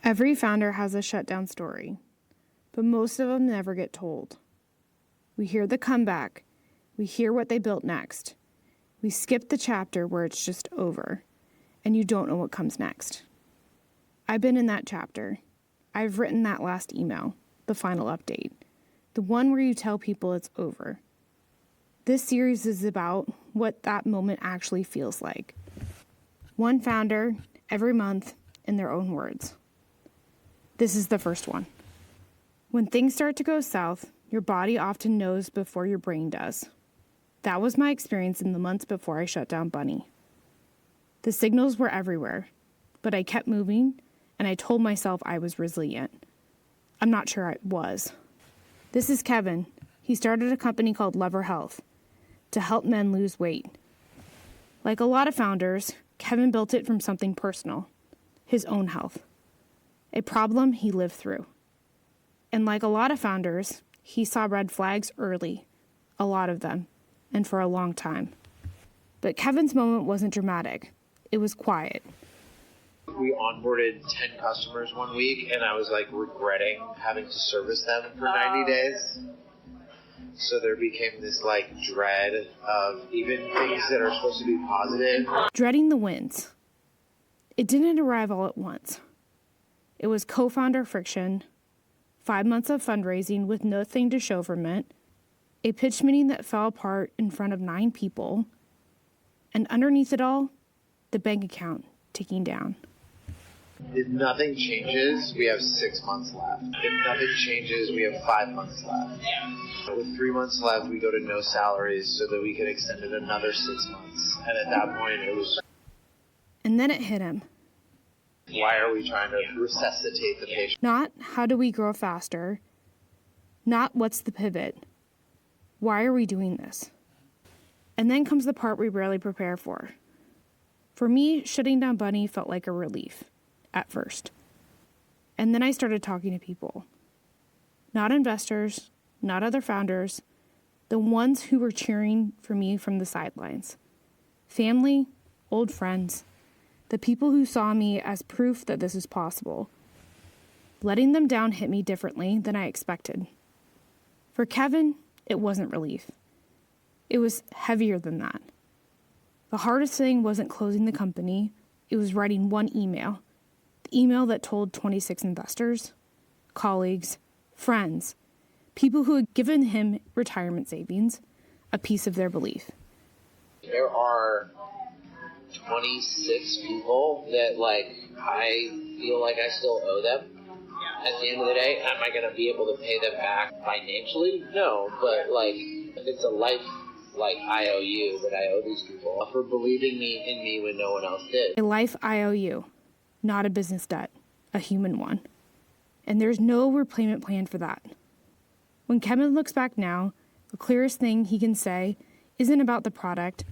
Every founder has a shutdown story, but most of them never get told. We hear the comeback. We hear what they built next. We skip the chapter where it's just over, and you don't know what comes next. I've been in that chapter. I've written that last email, the final update, the one where you tell people it's over. This series is about what that moment actually feels like. One founder, every month, in their own words. This is the first one. When things start to go south, your body often knows before your brain does. That was my experience in the months before I shut down Bunny. The signals were everywhere, but I kept moving, and I told myself I was resilient. I'm not sure I was. This is Kevin. He started a company called Lever Health to help men lose weight. Like a lot of founders, Kevin built it from something personal, his own health, a problem he lived through. And like a lot of founders, he saw red flags early, a lot of them, and for a long time. But Kevin's moment wasn't dramatic. It was quiet. We onboarded 10 customers one week, and I was regretting having to service them for 90 days. So there became this dread of even things that are supposed to be positive. Dreading the wins. It didn't arrive all at once. It was co-founder friction, 5 months of fundraising with nothing to show from it, a pitch meeting that fell apart in front of 9 people, and underneath it all, the bank account ticking down. If nothing changes, we have 6 months left. If nothing changes, we have 5 months left. With 3 months left, we go to no salaries so that we can extend it another 6 months. And at that point, it was... And then it hit him. Why are we trying to resuscitate the patient? Not how do we grow faster? Not what's the pivot? Why are we doing this? And then comes the part we rarely prepare for. For me, shutting down Bunny felt like a relief. At first. And then I started talking to people. Not investors, not other founders, the ones who were cheering for me from the sidelines. Family, old friends, the people who saw me as proof that this is possible. Letting them down hit me differently than I expected. For Kevin, it wasn't relief. It was heavier than that. The hardest thing wasn't closing the company, it was writing one email. Email that told 26 investors, colleagues, friends, people who had given him retirement savings, a piece of their belief. There are 26 people that I feel like I still owe them. At the end of the day, am I going to be able to pay them back financially? No, but it's a life IOU that I owe these people for believing in me when no one else did. A life IOU. Not a business debt, a human one. And there's no repayment plan for that. When Kevin looks back now, the clearest thing he can say isn't about the product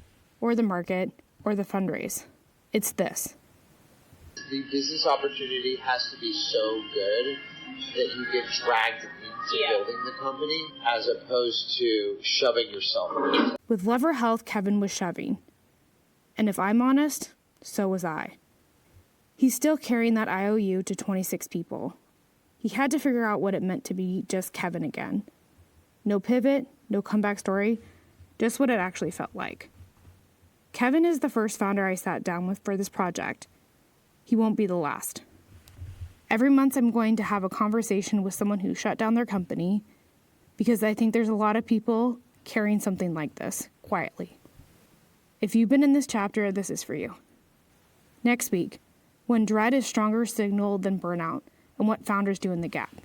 or the market or the fundraise. It's this. The business opportunity has to be so good that you get dragged into building the company as opposed to shoving yourself in. With Lever Health, Kevin was shoving. And if I'm honest, so was I. He's still carrying that IOU to 26 people. He had to figure out what it meant to be just Kevin again. No pivot, no comeback story, just what it actually felt like. Kevin is the first founder I sat down with for this project. He won't be the last. Every month I'm going to have a conversation with someone who shut down their company because I think there's a lot of people carrying something like this, quietly. If you've been in this chapter, this is for you. Next week, when dread is stronger signal than burnout, and what founders do in the gap.